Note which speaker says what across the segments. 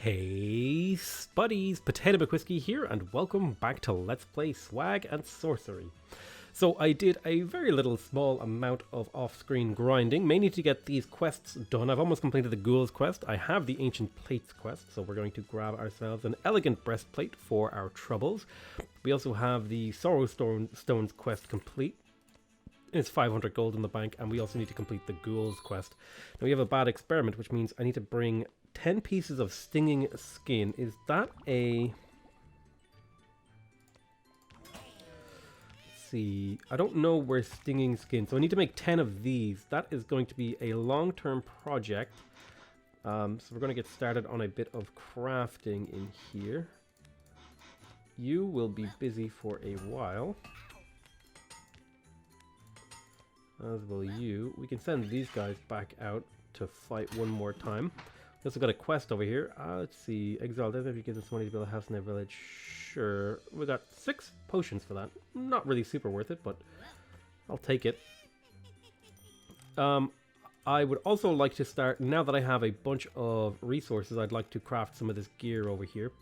Speaker 1: Hey Spuddies, PotatoMcWhiskey here, and welcome back to Let's Play Swag and Sorcery. So I did a very little small amount of off-screen grinding, mainly to get these quests done. I've almost completed the Ghouls quest. I have the Ancient Plates quest, so we're going to grab ourselves an Elegant Breastplate for our troubles. We also have the Sorrow Stones quest complete. It's 500 gold in the bank, and we also need to complete the Ghouls quest. Now we have a bad experiment, which means I need to bring 10 pieces of stinging skin. Is that a... Let's see. I don't know where stinging skin. So I need to make 10 of these. That is going to be a long-term project. So we're going to get started on a bit of crafting in here. You will be busy for a while. As will you. We can send these guys back out to fight one more time. We also got a quest over here. Let's see. Exile death if you give us money to build a house in their village. Sure. We got 6 potions for that. Not really super worth it, but I'll take it. I would also like to start, now that I have a bunch of resources, I'd like to craft some of this gear over here.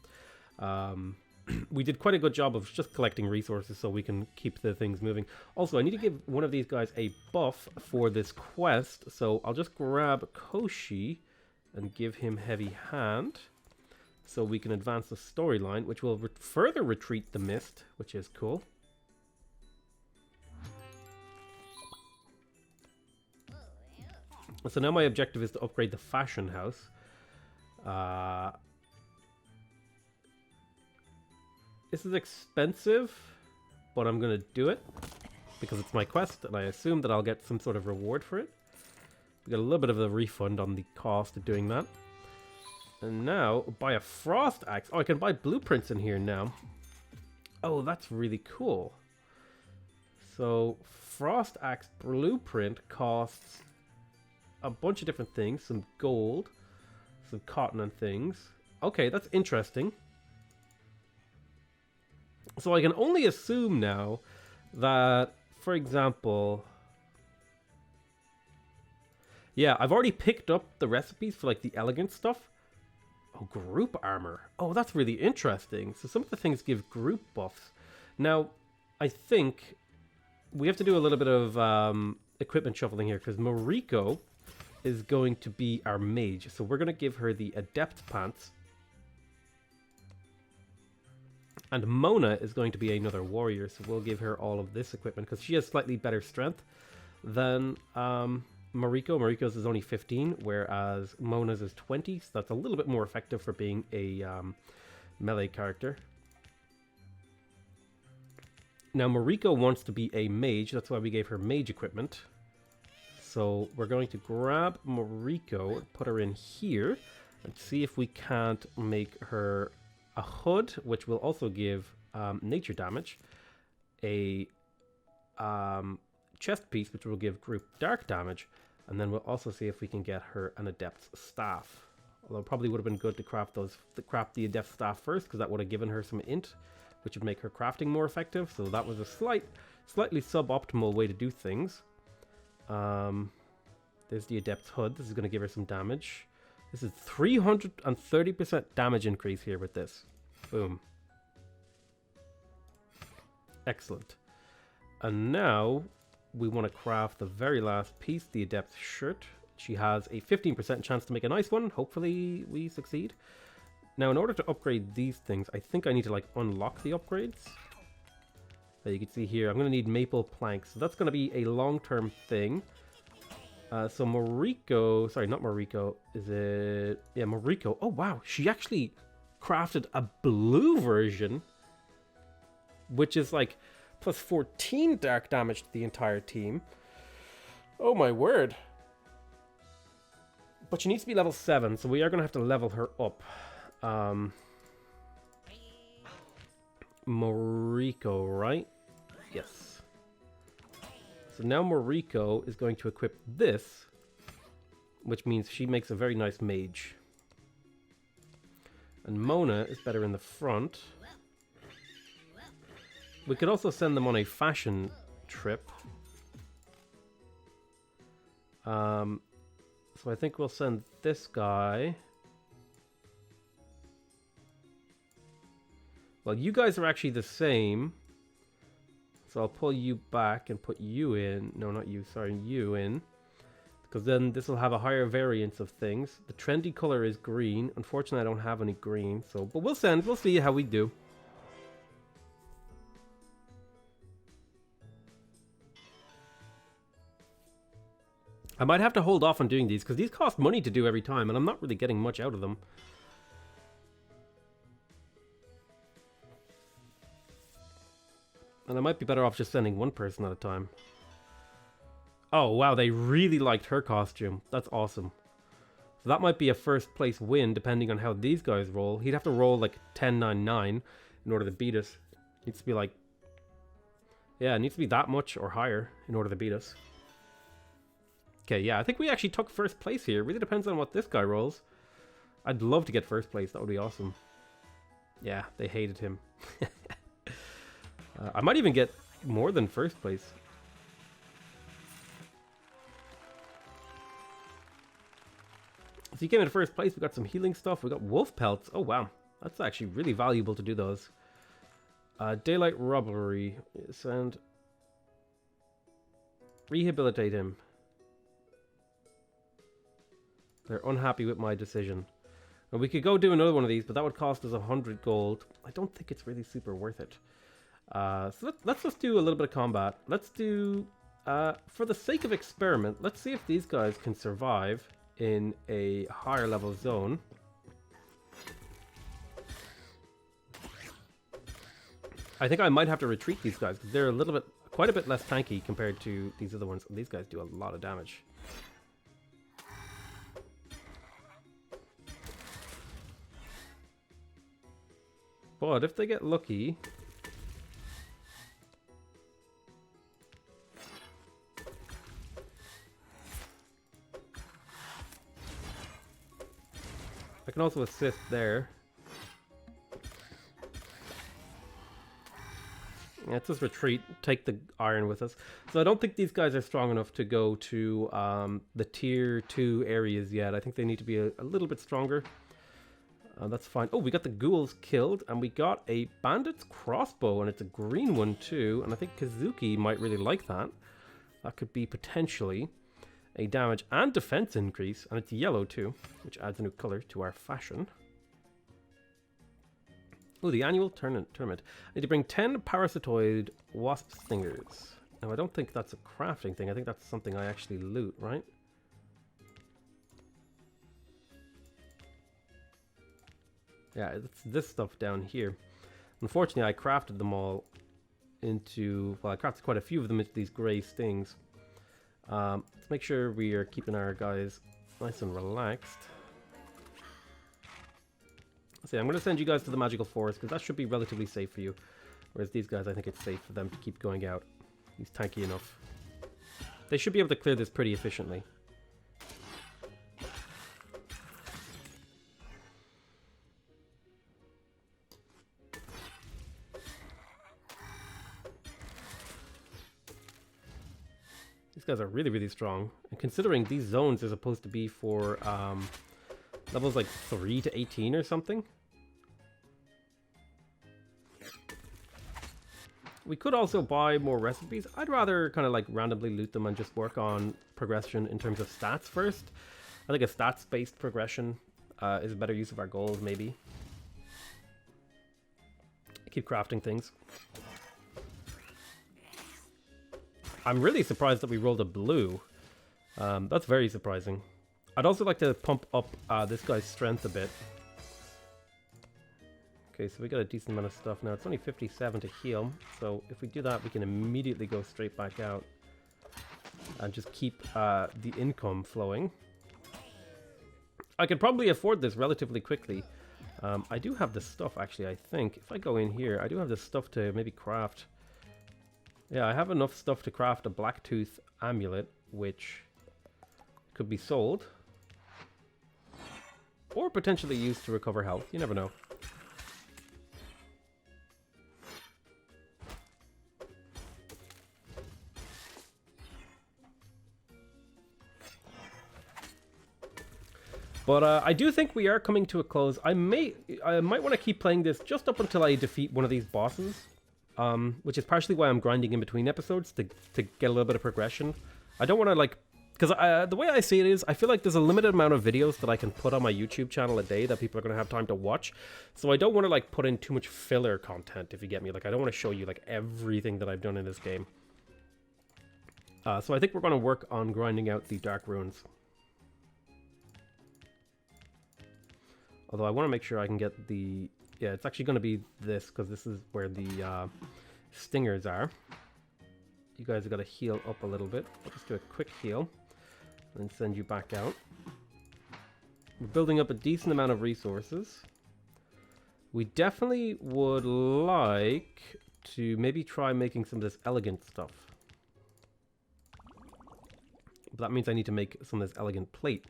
Speaker 1: We did quite a good job of just collecting resources so we can keep the things moving. Also, I need to give one of these guys a buff for this quest, so I'll just grab Koshi and give him Heavy Hand so we can advance the storyline, which will further retreat the mist, which is cool. So now my objective is to upgrade the fashion house. This is expensive, but I'm going to do it because it's my quest, and I assume that I'll get some sort of reward for it. We got a little bit of a refund on the cost of doing that. And now, buy a frost axe. Oh, I can buy blueprints in here now. Oh, that's really cool. So, frost axe blueprint costs a bunch of different things. Some gold, some cotton and things. Okay, that's interesting. So I can only assume now that, for example... Yeah, I've already picked up the recipes for, like, the elegant stuff. Oh, group armor. Oh, that's really interesting. So some of the things give group buffs. Now, I think we have to do a little bit of equipment shuffling here, because Mariko is going to be our mage. So we're going to give her the Adept Pants. And Mona is going to be another warrior, so we'll give her all of this equipment, because she has slightly better strength than... Mariko. Mariko's is only 15, whereas Mona's is 20, so that's a little bit more effective for being a melee character. Now, Mariko wants to be a mage, that's why we gave her mage equipment. So we're going to grab Mariko and put her in here, and see if we can't make her a hood, which will also give nature damage, a... chest piece, which will give group dark damage, and then we'll also see if we can get her an Adept's Staff. Although it probably would have been good to craft the Adept's Staff first, because that would have given her some int, which would make her crafting more effective. So that was a slightly suboptimal way to do things. There's the Adept's Hood. This is going to give her some damage. This is 330% damage increase here with this. Boom. Excellent. And now we want to craft the very last piece, the Adept's Shirt. She has a 15% chance to make a nice one. Hopefully we succeed. Now, in order to upgrade these things, I think I need to, like, unlock the upgrades. You can see here, I'm going to need maple planks. So that's going to be a long-term thing. So Mariko... Sorry, not Mariko. Is it... Yeah, Mariko. Oh, wow. She actually crafted a blue version, which is, like... plus 14 dark damage to the entire team. Oh my word. But she needs to be level 7, so we are going to have to level her up. Mariko, right? Yes. So now Mariko is going to equip this, which means she makes a very nice mage. And Mona is better in the front. We could also send them on a fashion trip. So I think we'll send this guy Well, you guys are actually the same. So I'll pull you back and put you in. No, not you. Sorry, you in. Because then this will have a higher variance of things. The trendy color is green. Unfortunately, I don't have any green. So, but we'll send. We'll see how we do. I might have to hold off on doing these because these cost money to do every time, and I'm not really getting much out of them. And I might be better off just sending one person at a time. Oh, wow, they really liked her costume. That's awesome. So that might be a first place win, depending on how these guys roll. He'd have to roll like 10-9-9 in order to beat us. It needs to be like... Yeah, it needs to be that much or higher in order to beat us. Okay, yeah, I think we actually took first place here. It really depends on what this guy rolls. I'd love to get first place. That would be awesome. Yeah, they hated him. I might even get more than first place. So he came in first place. We got some healing stuff. We got wolf pelts. Oh, wow. That's actually really valuable to do those. Daylight robbery. Send. Rehabilitate him. They're unhappy with my decision. And we could go do another one of these, but that would cost us 100 gold. I don't think it's really super worth it. So let's just do a little bit of combat. Let's do, for the sake of experiment, let's see if these guys can survive in a higher level zone. I think I might have to retreat these guys because they're a little bit, quite a bit less tanky compared to these other ones. And these guys do a lot of damage. But if they get lucky... I can also assist there. Yeah, let's just retreat, take the iron with us. So I don't think these guys are strong enough to go to the tier 2 areas yet. I think they need to be a little bit stronger. That's fine. Oh, we got the ghouls killed, and we got a bandit's crossbow, and it's a green one too. And I think Kazuki might really like that. That could be potentially a damage and defense increase, and it's yellow too, which adds a new color to our fashion. Oh, the annual tournament. I need to bring 10 parasitoid wasp stingers. Now, I don't think that's a crafting thing. I think that's something I actually loot, right? Yeah, it's this stuff down here. Unfortunately, I crafted them all into... Well, I crafted quite a few of them into these grey stings. Let's make sure we are keeping our guys nice and relaxed. So I'm going to send you guys to the magical forest because that should be relatively safe for you. Whereas these guys, I think it's safe for them to keep going out. He's tanky enough. They should be able to clear this pretty efficiently. These guys are really, really strong. And considering these zones are supposed to be for levels like 3 to 18 or something. We could also buy more recipes. I'd rather kind of like randomly loot them and just work on progression in terms of stats first. I think a stats-based progression is a better use of our goals, maybe. Keep crafting things. I'm really surprised that we rolled a blue. That's very surprising. I'd also like to pump up this guy's strength a bit. Okay, so we got a decent amount of stuff now. It's only 57 to heal. So if we do that, we can immediately go straight back out. And just keep the income flowing. I could probably afford this relatively quickly. I do have the stuff, actually, I think. If I go in here, I do have the stuff to maybe craft... Yeah, I have enough stuff to craft a Blacktooth amulet, which could be sold. Or potentially used to recover health. You never know. But I do think we are coming to a close. I might want to keep playing this just up until I defeat one of these bosses, which is partially why I'm grinding in between episodes to get a little bit of progression. I don't want to like, because the way I see it is, I feel like there's a limited amount of videos that I can put on my YouTube channel a day that people are going to have time to watch. So I don't want to like put in too much filler content, if you get me. Like I don't want to show you like everything that I've done in this game. So I think we're going to work on grinding out the Dark Ruins. Although I want to make sure I can get the... Yeah, it's actually going to be this, because this is where the stingers are. You guys have got to heal up a little bit. I'll just do a quick heal, and then send you back out. We're building up a decent amount of resources. We definitely would like to maybe try making some of this elegant stuff. But that means I need to make some of this elegant plate.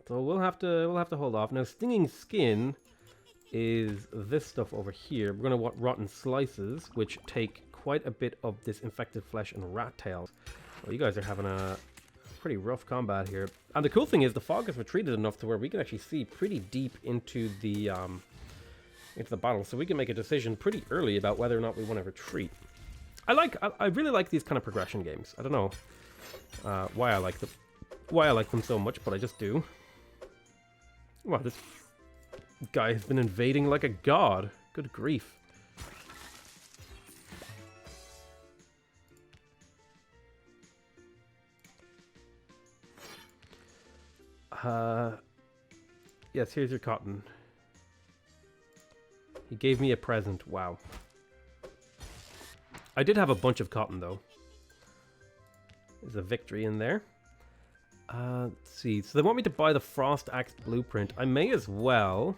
Speaker 1: So we'll have to hold off. Now, stinging skin is this stuff over here. We're going to want rotten slices, which take quite a bit of this infected flesh and rat tails. Well, you guys are having a pretty rough combat here. And the cool thing is the fog has retreated enough to where we can actually see pretty deep into the battle. So we can make a decision pretty early about whether or not we want to retreat. I really like these kind of progression games. I don't know why I like them so much, but I just do. Wow, this guy has been invading like a god. Good grief. Yes, here's your cotton. He gave me a present. Wow. I did have a bunch of cotton, though. There's a victory in there. Let's see. So they want me to buy the Frost Axe blueprint. I may as well,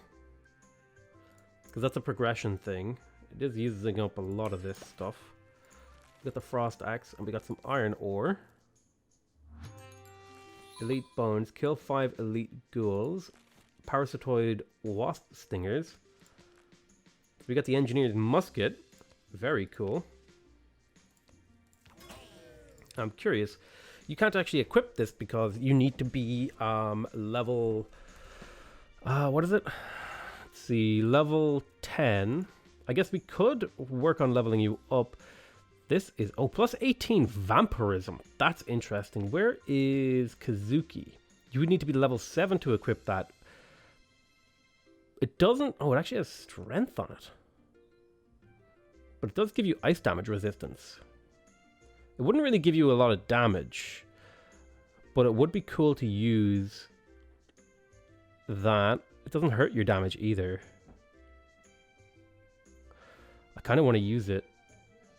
Speaker 1: because that's a progression thing. It is using up a lot of this stuff. We got the Frost Axe, and we got some iron ore. Elite bones. Kill 5 elite ghouls. Parasitoid wasp stingers. So we got the engineer's musket. Very cool. I'm curious. You can't actually equip this because you need to be level... what is it? Let's see. Level 10. I guess we could work on leveling you up. This is... Oh, plus 18 vampirism. That's interesting. Where is Kazuki? You would need to be level 7 to equip that. It doesn't... Oh, it actually has strength on it. But it does give you ice damage resistance. It wouldn't really give you a lot of damage, but it would be cool to use that. It doesn't hurt your damage either. I kind of want to use it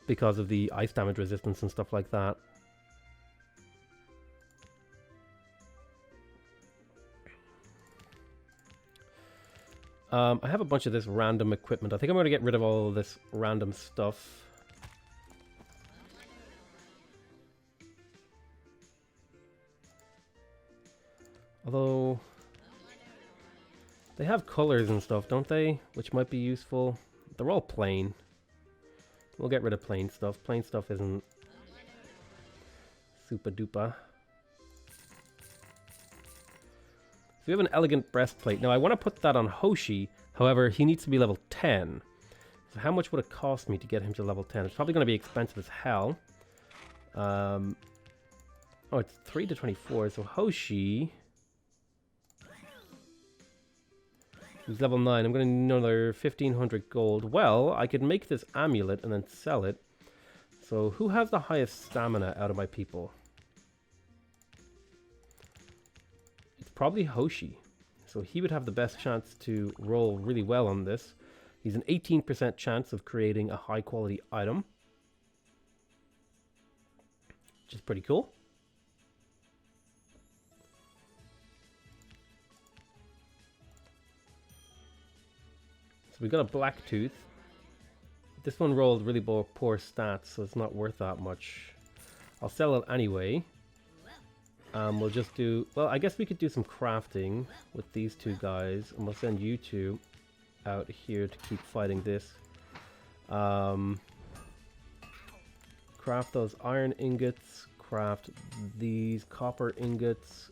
Speaker 1: because of the ice damage resistance and stuff like that. I have a bunch of this random equipment. I think I'm going to get rid of all of this random stuff. Although, they have colors and stuff, don't they? Which might be useful. They're all plain. We'll get rid of plain stuff. Plain stuff isn't super duper. So we have an elegant breastplate. Now I want to put that on Hoshi. However, he needs to be level 10. So how much would it cost me to get him to level 10? It's probably going to be expensive as hell. Oh, it's 3 to 24. So Hoshi... He's level 9. I'm going to need another 1,500 gold. Well, I could make this amulet and then sell it. So, who has the highest stamina out of my people? It's probably Hoshi. So, he would have the best chance to roll really well on this. He's an 18% chance of creating a high quality item, which is pretty cool. So we got a black tooth. This one rolled really poor stats, so it's not worth that much. I'll sell it anyway. We'll just do... Well, I guess we could do some crafting with these two guys. And we'll send you two out here to keep fighting this. Craft those iron ingots. Craft these copper ingots.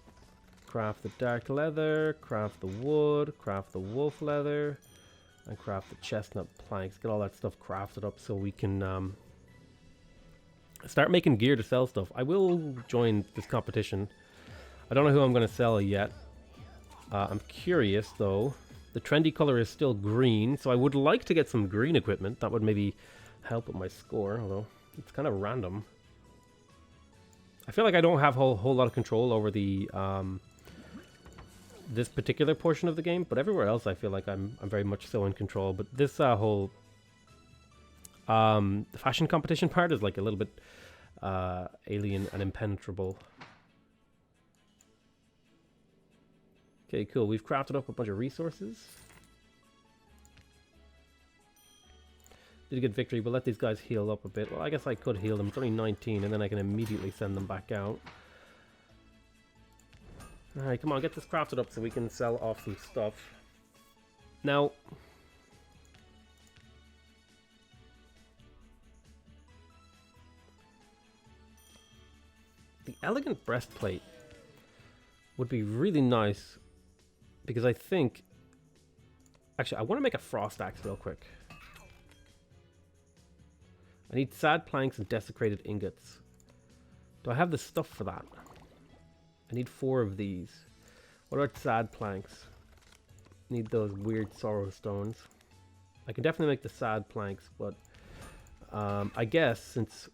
Speaker 1: craft the dark leather, craft the wood, craft the wolf leather, and craft the chestnut planks. Get all that stuff crafted up so we can start making gear to sell stuff. I will join this competition. I don't know who I'm going to sell yet. I'm curious though. The trendy color is still green, so I would like to get some green equipment. That would maybe help with my score, although it's kind of random. I feel like I don't have a whole lot of control over the this particular portion of the game, but everywhere else I feel like I'm very much so in control. But this whole fashion competition part is like a little bit alien and impenetrable. Okay, cool. We've crafted up a bunch of resources. Did a good victory. We'll let these guys heal up a bit. Well, I guess I could heal them. It's only 19, and then I can immediately send them back out. Alright, come on. Get this crafted up so we can sell off some stuff. Now, the elegant breastplate would be really nice. Because I think... Actually, I want to make a frost axe real quick. I need sad planks and desecrated ingots. Do I have the stuff for that? I need 4 of these. What about sad planks? Need those weird sorrow stones. I can definitely make the sad planks, but... I guess, since...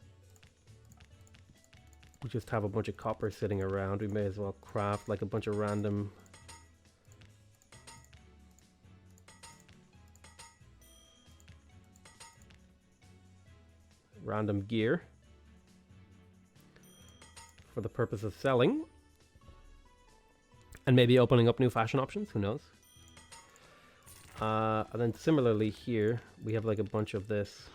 Speaker 1: we just have a bunch of copper sitting around, we may as well craft like a bunch of random gear for the purpose of selling and maybe opening up new fashion options, who knows. And then similarly here we have like a bunch of this.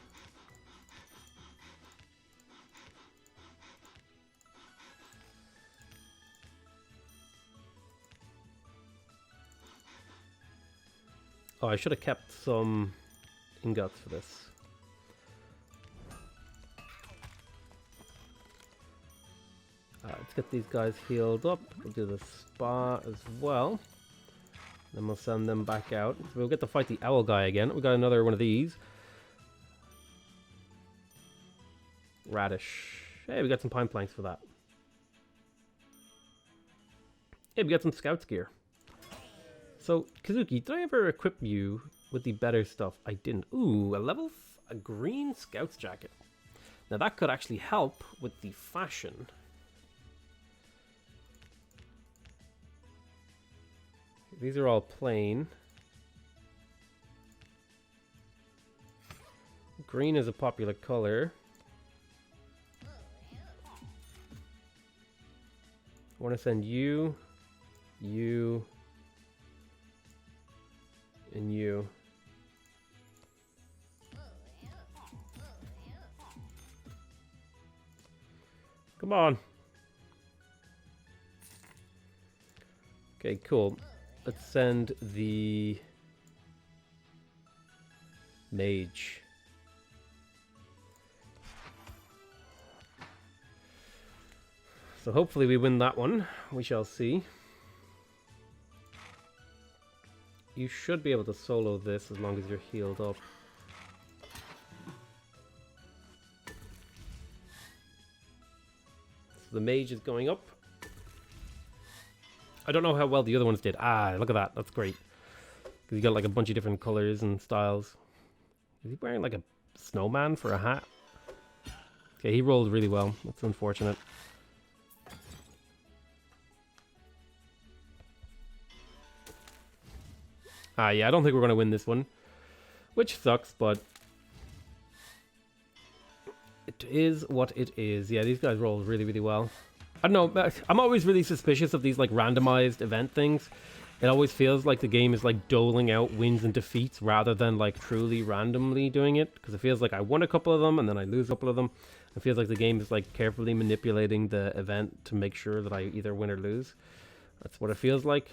Speaker 1: Oh, I should have kept some ingots for this. Let's get these guys healed up. We'll do the spa as well. Then we'll send them back out. So we'll get to fight the owl guy again. We got another one of these. Radish. Hey, we got some pine planks for that. Hey, we got some scouts gear. So, Kazuki, did I ever equip you with the better stuff? I didn't. Ooh, a green scout's jacket. Now that could actually help with the fashion. These are all plain. Green is a popular color. I want to send you, you, and you. Come on. Okay, cool. Let's send the mage. So hopefully we win that one. We shall see. You should be able to solo this as long as you're healed up. So the mage is going up. I don't know how well the other ones did. Ah, look at that. That's great. Because you got like a bunch of different colors and styles. Is he wearing like a snowman for a hat? Okay, he rolled really well. That's unfortunate. Ah, yeah, I don't think we're going to win this one. Which sucks, but... it is what it is. Yeah, these guys rolled really, really well. I don't know, I'm always really suspicious of these like randomized event things. It always feels like the game is like doling out wins and defeats rather than like truly randomly doing it. Because it feels like I won a couple of them and then I lose a couple of them. It feels like the game is like carefully manipulating the event to make sure that I either win or lose. That's what it feels like.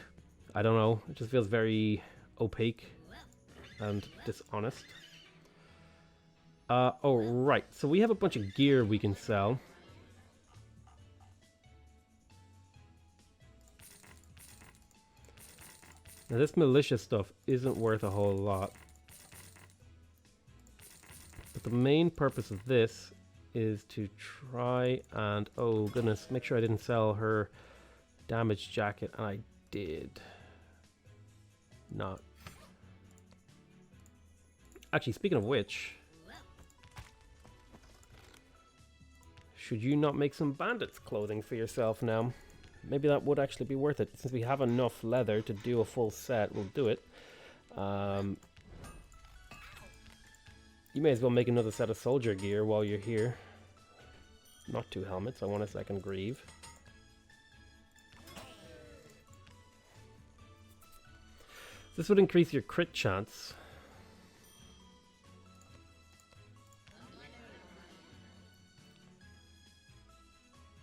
Speaker 1: I don't know. It just feels very opaque and dishonest. Oh, right. So we have a bunch of gear we can sell. Now this malicious stuff isn't worth a whole lot. But the main purpose of this is to try and, oh goodness, make sure I didn't sell her damage jacket, and I did not. Actually, speaking of which, should you not make some bandits clothing for yourself now? Maybe that would actually be worth it. Since we have enough leather to do a full set, we'll do it. You may as well make another set of soldier gear while you're here. Not 2 helmets, I want a second greave. This would increase your crit chance.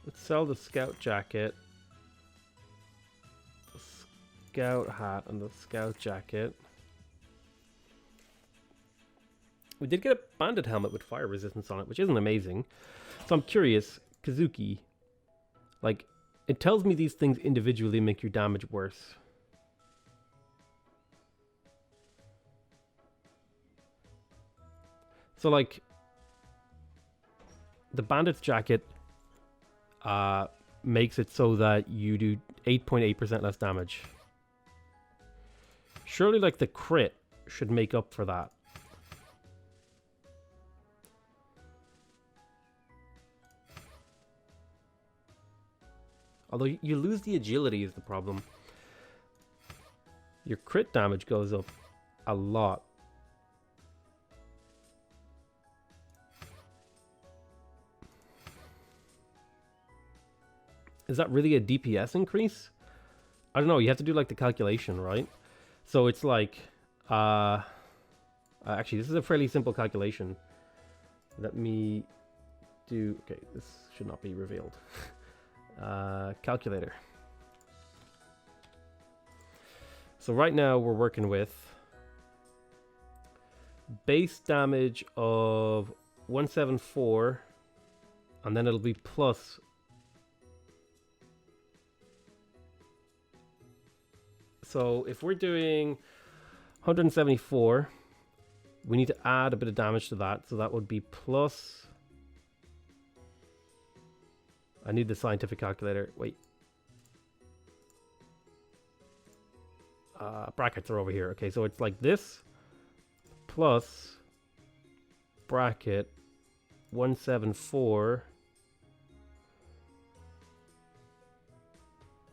Speaker 1: Let's sell the scout jacket, the scout hat, and the scout jacket. We did get a bandit helmet with fire resistance on it, which isn't amazing. So I'm curious, Kazuki, like, it tells me these things individually make your damage worse. So like, the bandit's jacket makes it so that you do 8.8% less damage. Surely like the crit should make up for that. Although you lose the agility is the problem. Your crit damage goes up a lot. Is that really a DPS increase? I don't know, you have to do like the calculation, right? So it's like, actually this is a fairly simple calculation. Let me do, okay, this should not be revealed. Calculator. So right now we're working with base damage of 174, and then it'll be plus. So if we're doing 174, we need to add a bit of damage to that. So that would be plus. I need the scientific calculator. Wait. Brackets are over here. Okay, so it's like this plus bracket 174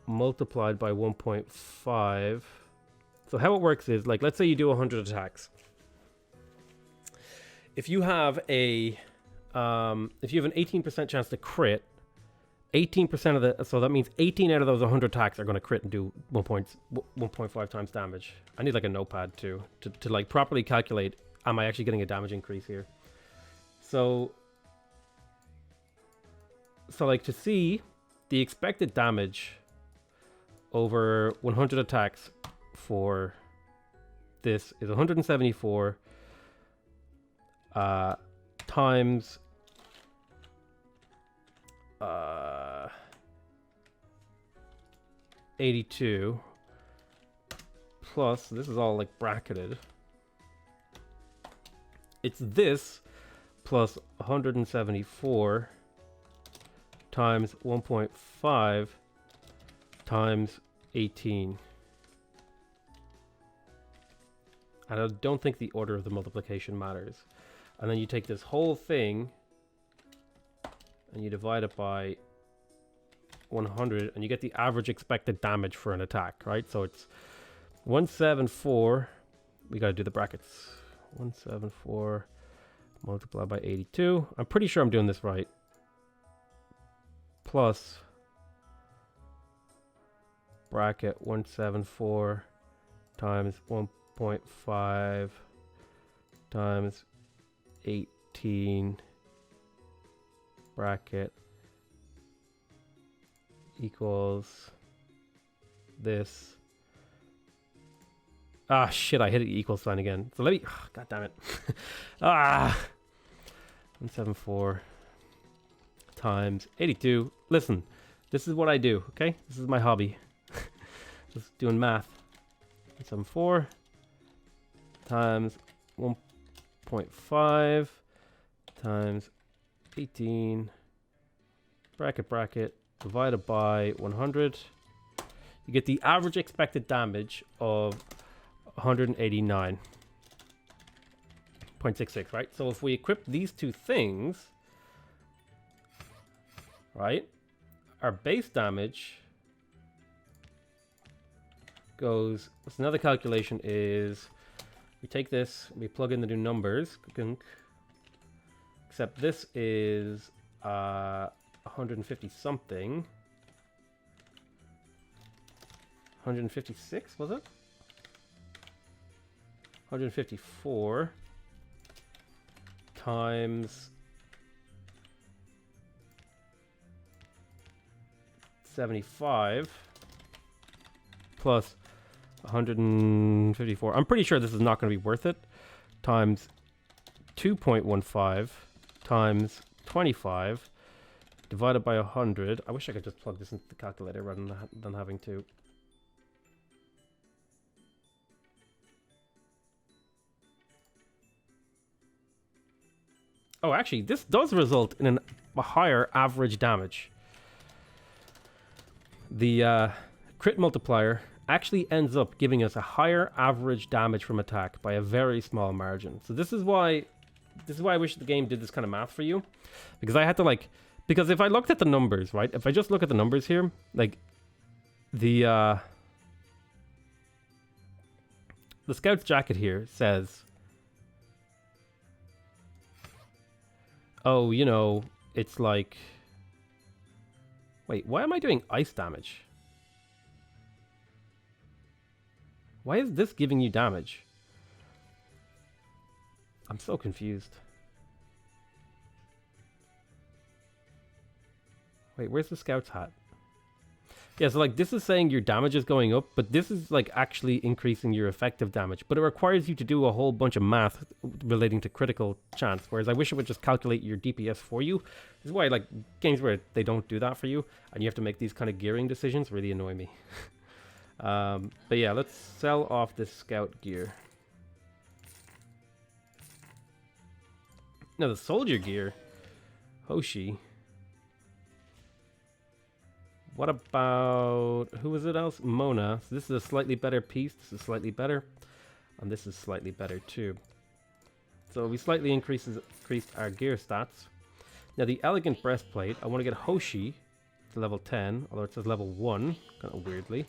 Speaker 1: multiplied by 1.5. So how it works is, like, let's say you do 100 attacks. If you have a if you have an 18% chance to crit, 18% of the, so that means 18 out of those 100 attacks are going to crit and do 1.5 times damage. I need like a notepad too to like properly calculate, am I actually getting a damage increase here? So like to see the expected damage over 100 attacks for this is 174 times 82 plus, this is all like bracketed, it's this plus 174 times 1.5 times 18. And I don't think the order of the multiplication matters. And then you take this whole thing and you divide it by 100 and you get the average expected damage for an attack, right? So it's 174, we got to do the brackets, 174 multiplied by 82, I'm pretty sure I'm doing this right, plus bracket 174 times 1.5 times 18 bracket equals this. Ah, shit, I hit the equal sign again. So let me, oh, god damn it. 174 times 82. Listen, this is what I do, okay? This is my hobby. Just doing math. 174 times 1.5 times 18 bracket divided by 100. You get the average expected damage of 189.66, right? So if we equip these two things, right, our base damage goes, so another calculation is, we take this, we plug in the new numbers, except this is 150 something. 156, was it? 154 times 75 plus 154. I'm pretty sure this is not going to be worth it. Times 2.15 times 25 divided by 100. I wish I could just plug this into the calculator rather than having to. Oh, actually, this does result in a higher average damage. The crit multiplier actually ends up giving us a higher average damage from attack by a very small margin. So this is why I wish the game did this kind of math for you, because I had to because if I looked at the numbers, right? If I just look at the numbers here, like the Scout's jacket here says, oh, you know, it's like, wait, why am I doing ice damage? Why is this giving you damage? I'm so confused. Wait, where's the Scout's hat? Yeah, so like this is saying your damage is going up, but this is like actually increasing your effective damage. But it requires you to do a whole bunch of math relating to critical chance, whereas I wish it would just calculate your DPS for you. This is why like games where they don't do that for you, and you have to make these kind of gearing decisions really annoy me. But yeah, let's sell off this Scout gear. Now the soldier gear, Hoshi. What about, who was it else? Mona. So this is a slightly better piece. This is slightly better. And this is slightly better too. So we slightly increased our gear stats. Now the elegant breastplate, I want to get Hoshi to level 10, although it says level 1, kind of weirdly.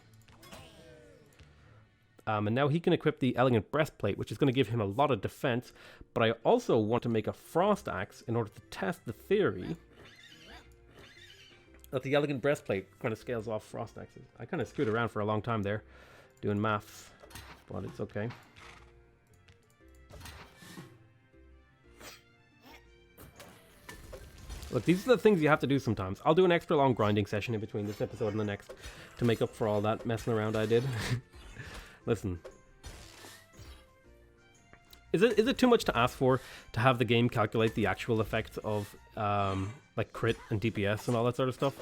Speaker 1: And now he can equip the elegant breastplate, which is going to give him a lot of defense. But I also want to make a frost axe in order to test the theory that the elegant breastplate kind of scales off frost axes. I kind of screwed around for a long time there, doing maths, but it's okay. Look, these are the things you have to do sometimes. I'll do an extra long grinding session in between this episode and the next to make up for all that messing around I did. Listen. Is it too much to ask for to have the game calculate the actual effects of like crit and DPS and all that sort of stuff?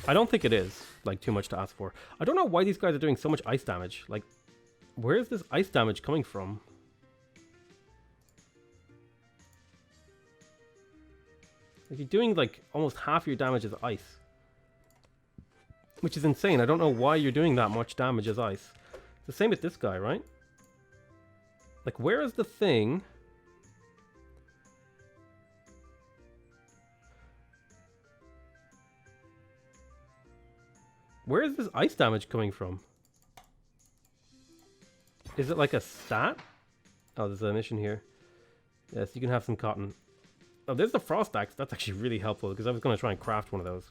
Speaker 1: I don't think it is like too much to ask for. I don't know why these guys are doing so much ice damage. Like, where is this ice damage coming from? Like, you're doing like almost half your damage as ice, which is insane. I don't know why you're doing that much damage as ice. It's the same with this guy, right? Like, where is the thing? Where is this ice damage coming from? Is it like a stat? Oh, there's a mission here. Yes, you can have some cotton. Oh, there's the frost axe. That's actually really helpful because I was going to try and craft one of those.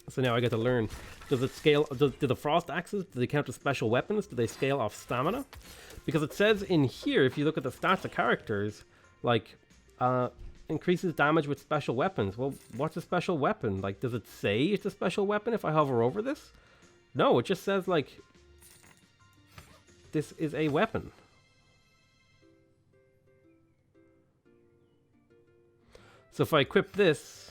Speaker 1: So now I get to learn. Does it scale? Do the frost axes, do they count as special weapons? Do they scale off stamina? Because it says in here, if you look at the stats of characters, like, increases damage with special weapons. Well, what's a special weapon? Like, does it say it's a special weapon if I hover over this? No, it just says, like, this is a weapon. So if I equip this,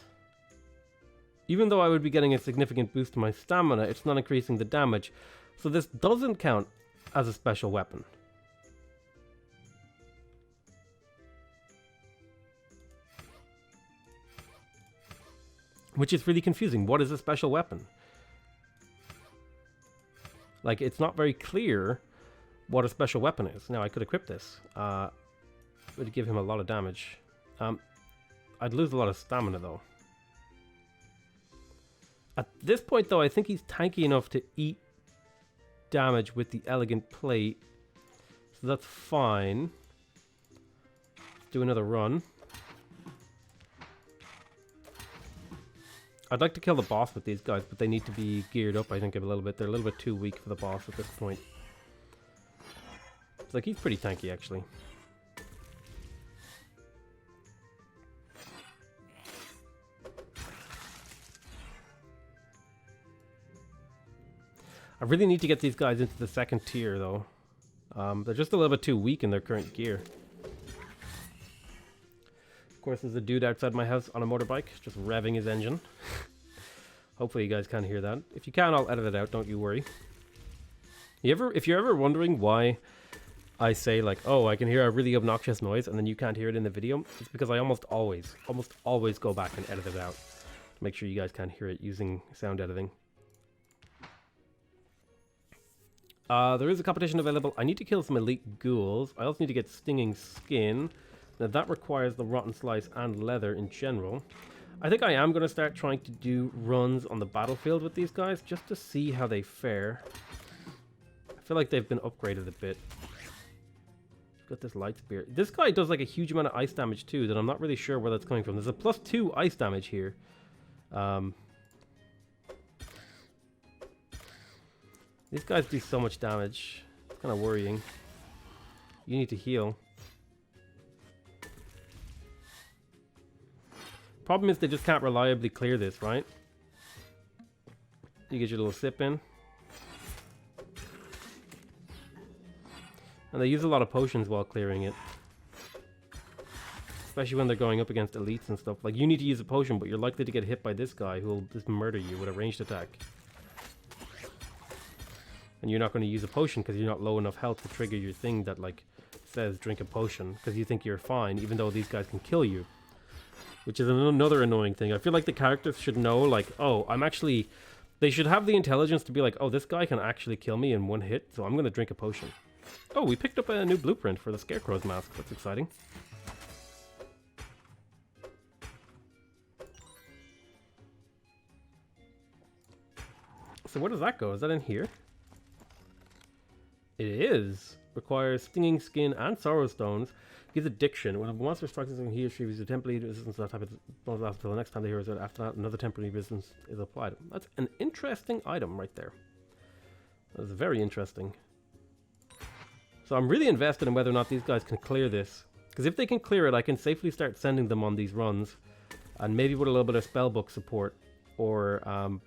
Speaker 1: even though I would be getting a significant boost to my stamina, it's not increasing the damage. So this doesn't count as a special weapon. Which is really confusing. What is a special weapon? Like, it's not very clear what a special weapon is. Now, I could equip this. It would give him a lot of damage. I'd lose a lot of stamina, though. At this point, though, I think he's tanky enough to eat damage with the elegant plate. So that's fine. Let's do another run. I'd like to kill the boss with these guys, but they need to be geared up, I think, a little bit. They're a little bit too weak for the boss at this point. It's like, he's pretty tanky, actually. I really need to get these guys into the second tier, though. They're just a little bit too weak in their current gear. Of course, there's a dude outside my house on a motorbike, just revving his engine. Hopefully you guys can't hear that. If you can, I'll edit it out, don't you worry. If you're ever wondering why I say, like, oh, I can hear a really obnoxious noise, and then you can't hear it in the video, it's because I almost always go back and edit it out to make sure you guys can't hear it using sound editing. There is a competition available. I need to kill some elite ghouls. I also need to get stinging skin. Now that requires the rotten slice and leather in general. I think I am going to start trying to do runs on the battlefield with these guys just to see how they fare. I feel like they've been upgraded a bit. Got this light spear. This guy does like a huge amount of ice damage too that I'm not really sure where that's coming from. There's a +2 ice damage here. These guys do so much damage. It's kind of worrying. You need to heal. Problem is they just can't reliably clear this, right? You get your little sip in. And they use a lot of potions while clearing it. Especially when they're going up against elites and stuff. Like, you need to use a potion, but you're likely to get hit by this guy who will just murder you with a ranged attack. And you're not going to use a potion because you're not low enough health to trigger your thing that, like, says drink a potion. Because you think you're fine, even though these guys can kill you. Which is another annoying thing. I feel like the characters should know, like, oh, I'm actually... They should have the intelligence to be like, oh, this guy can actually kill me in one hit, so I'm going to drink a potion. Oh, we picked up a new blueprint for the Scarecrow's mask. That's exciting. So where does that go? Is that in here? It is. Requires stinging skin and sorrow stones. Gives addiction. When a monster strikes something, he or she uses a temporary resistance to that type of bonus lasts until the next time they hear it. After that, another temporary resistance is applied. That's an interesting item right there. That's very interesting. So I'm really invested in whether or not these guys can clear this. Because if they can clear it, I can safely start sending them on these runs. And maybe with a little bit of spellbook support or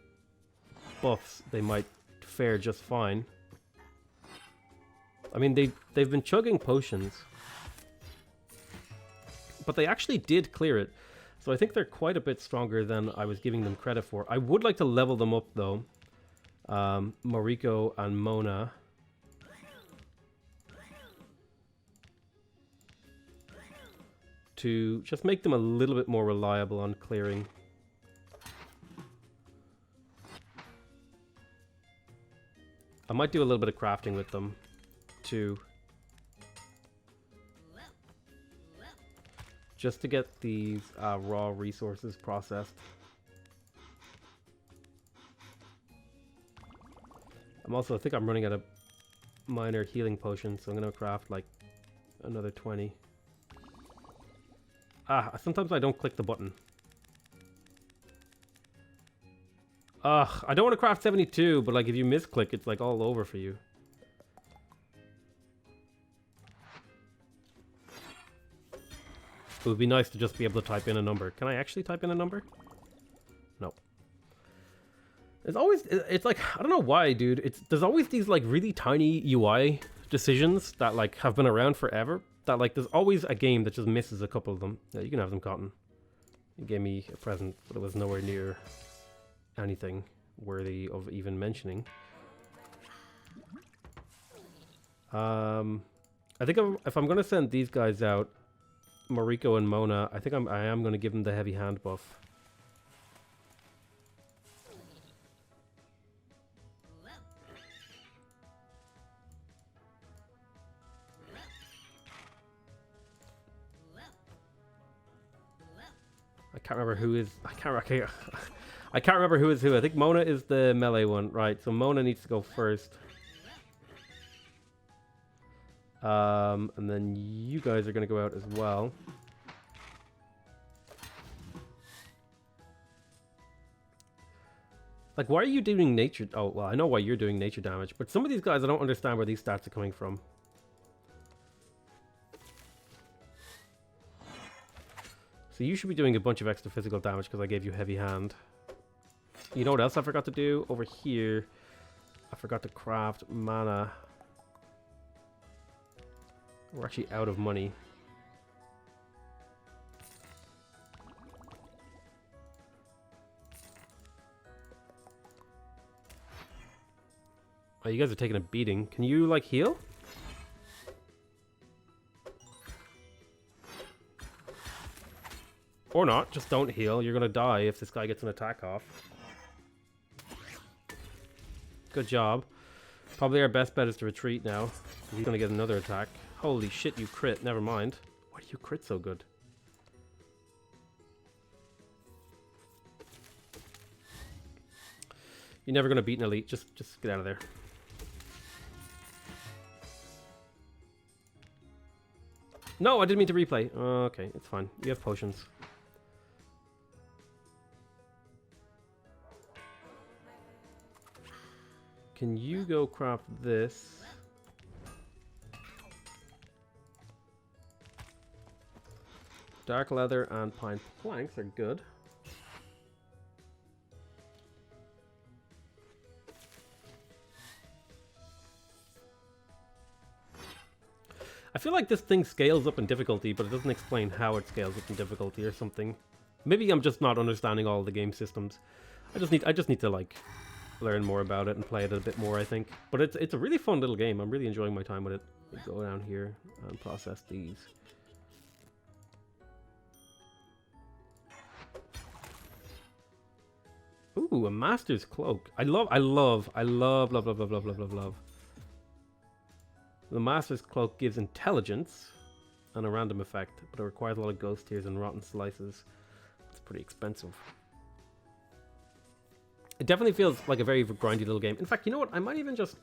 Speaker 1: buffs, they might fare just fine. I mean, they've been chugging potions. But they actually did clear it. So I think they're quite a bit stronger than I was giving them credit for. I would like to level them up, though. Moriko and Mona. To just make them a little bit more reliable on clearing. I might do a little bit of crafting with them, too. Just to get these raw resources processed. I think I'm running out of minor healing potions, so I'm going to craft like another 20. Sometimes I don't click the button. I don't want to craft 72, but like if you misclick, it's like all over for you. It would be nice to just be able to type in a number. Can I actually type in a number? No. It's like, I don't know why, dude. There's always these like really tiny UI decisions that like have been around forever. That like there's always a game that just misses a couple of them. Yeah, you can have them, Cotton. You gave me a present, but it was nowhere near anything worthy of even mentioning. I think if I'm gonna send these guys out, Mariko and Mona, I think I am gonna give them the heavy hand buff. I can't remember who is. I can't remember who is who. I think Mona is the melee one, right? So Mona needs to go first. And then you guys are gonna go out as well. Like, why are you doing nature? Oh, well, I know why you're doing nature damage, but some of these guys, I don't understand where these stats are coming from. So you should be doing a bunch of extra physical damage because I gave you heavy hand. You know what else I forgot to do? Over here, I forgot to craft mana. We're actually out of money. Oh, you guys are taking a beating. Can you, like, heal? Or not. Just don't heal. You're gonna die if this guy gets an attack off. Good job. Probably our best bet is to retreat now. He's gonna get another attack. Holy shit, you crit. Never mind. Why do you crit so good? You're never gonna beat an elite. Just get out of there. No, I didn't mean to replay. Okay, it's fine. You have potions. Can you go craft this? Dark leather and pine planks are good. I feel like this thing scales up in difficulty, but it doesn't explain how it scales up in difficulty or something. Maybe I'm just not understanding all the game systems. I just need to, like, learn more about it and play it a bit more, I think. But it's a really fun little game. I'm really enjoying my time with it. We go down here and process these. Ooh, a master's cloak. I love. The master's cloak gives intelligence and a random effect, but it requires a lot of ghost tears and rotten slices. It's pretty expensive. It definitely feels like a very grindy little game. In fact, you know what? I might even just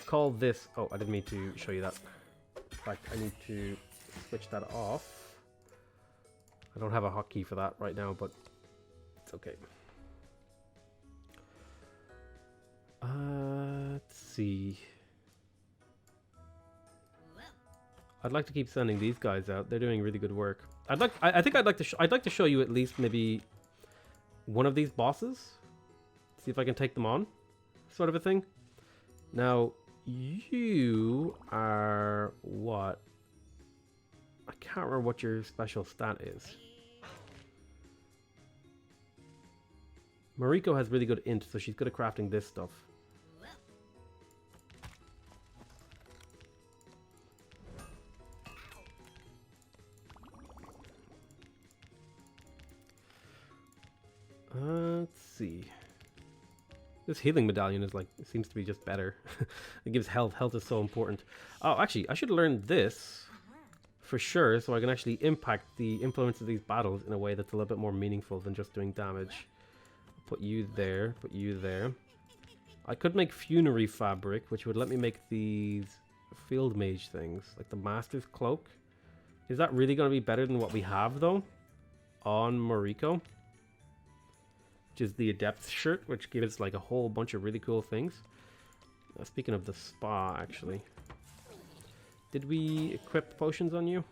Speaker 1: call this... Oh, I didn't mean to show you that. In fact, I need to switch that off. I don't have a hotkey for that right now, but it's okay. Let's see. I'd like to keep sending these guys out. They're doing really good work. I think I'd like to show you at least maybe one of these bosses. See if I can take them on, sort of a thing. Now, you are what? I can't remember what your special stat is. Mariko has really good int, so she's good at crafting this stuff. Let's see. This healing medallion is like, it seems to be just better. It gives health. Health is so important. Oh, actually, I should learn this for sure, so I can actually impact the influence of these battles in a way that's a little bit more meaningful than just doing damage. Put you there, put you there. I could make funerary fabric, which would let me make these field mage things, like the master's cloak. Is that really going to be better than what we have, though, on Mariko? Which is the Adept's shirt, which gives like a whole bunch of really cool things. Speaking of the spa, actually. Did we equip potions on you?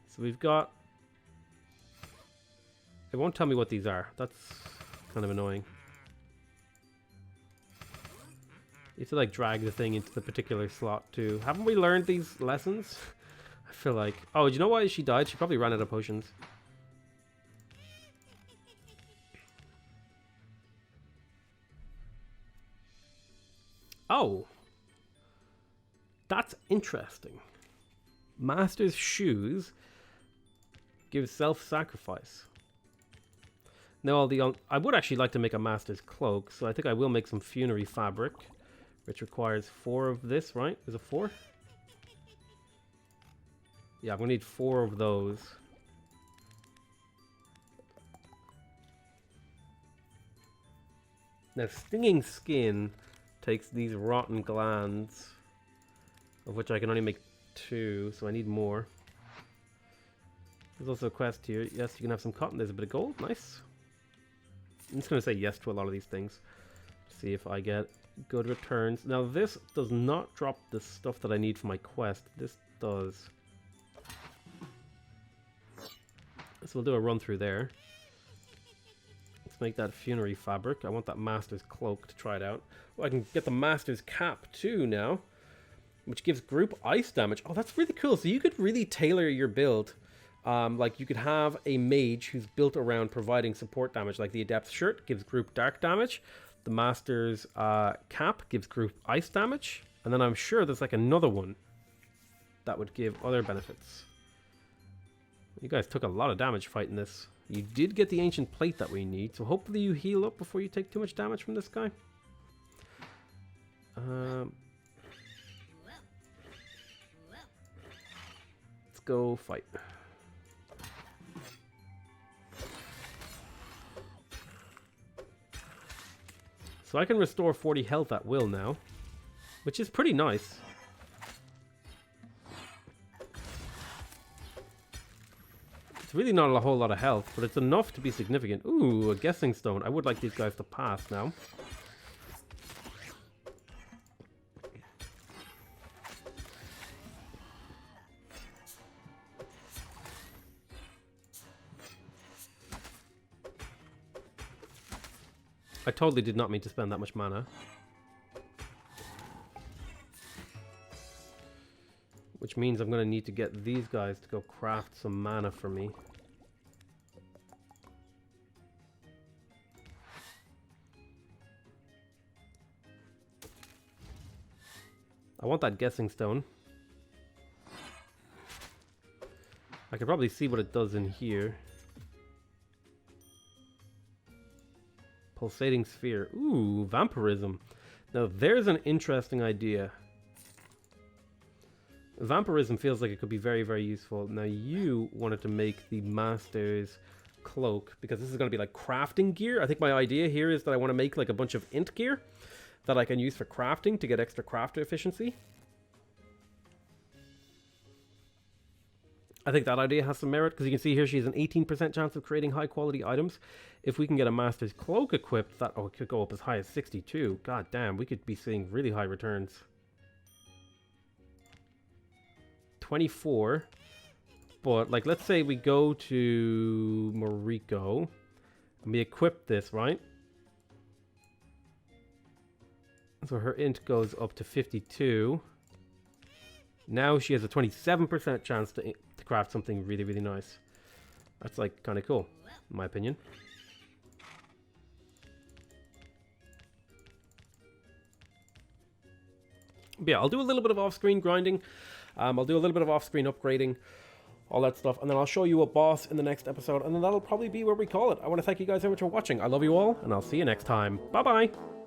Speaker 1: So we've got... It won't tell me what these are. That's kind of annoying. You have to like drag the thing into the particular slot too. Haven't we learned these lessons? I feel like... Oh, do you know why she died? She probably ran out of potions. Oh, That's interesting. Master's shoes give self-sacrifice. Now, I would actually like to make a master's cloak, so I think I will make some funerary fabric, which requires 4 of this, right? Is it 4? Yeah, I'm going to need 4 of those. Now, stinging skin takes these rotten glands, of which I can only make 2, so I need more. There's also a quest here. Yes, you can have some cotton. There's a bit of gold. Nice. I'm just going to say yes to a lot of these things. See if I get good returns. Now, this does not drop the stuff that I need for my quest. This does. So we'll do a run through there. Let's make that funerary fabric. I want that master's cloak to try it out. Oh, I can get the master's cap too now, which gives group ice damage. Oh, that's really cool. So you could really tailor your build. Like you could have a mage who's built around providing support damage, like the Adept's shirt gives group dark damage, the Master's cap gives group ice damage, and then I'm sure there's like another one that would give other benefits. You guys took a lot of damage fighting this. You did get the ancient plate that we need, so hopefully you heal up before you take too much damage from this guy. Let's go fight. So I can restore 40 health at will now, which is pretty nice. It's really not a whole lot of health, but it's enough to be significant. Ooh, a guessing stone. I would like these guys to pass now. I totally did not mean to spend that much mana. Which means I'm going to need to get these guys to go craft some mana for me. I want that guessing stone. I could probably see what it does in here. Pulsating sphere. Ooh, vampirism. Now there's an interesting idea. Vampirism feels like it could be very, very useful. Now you wanted to make the Master's cloak because this is going to be like crafting gear. I think my idea here is that I want to make like a bunch of int gear that I can use for crafting to get extra crafter efficiency. I think that idea has some merit because you can see here she has an 18% chance of creating high quality items. If we can get a Master's Cloak equipped, that it could go up as high as 62. God damn, we could be seeing really high returns. 24. But like, let's say we go to Mariko and we equip this, right? So her int goes up to 52. Now she has a 27% chance to craft something really, really nice. That's like kind of cool, in my opinion. But yeah, I'll do a little bit of off-screen grinding. I'll do a little bit of off-screen upgrading, all that stuff, and then I'll show you a boss in the next episode, and then that'll probably be where we call it. I want to thank you guys so much for watching. I love you all, and I'll see you next time. Bye-bye!